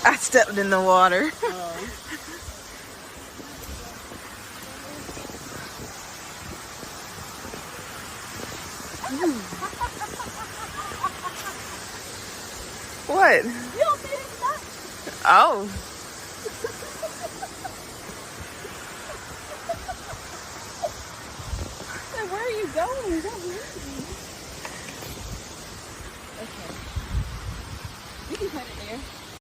I stepped in the water. What? You don't see this stuff? Oh. So where are you going? Don't leave me. Okay. You can put it there.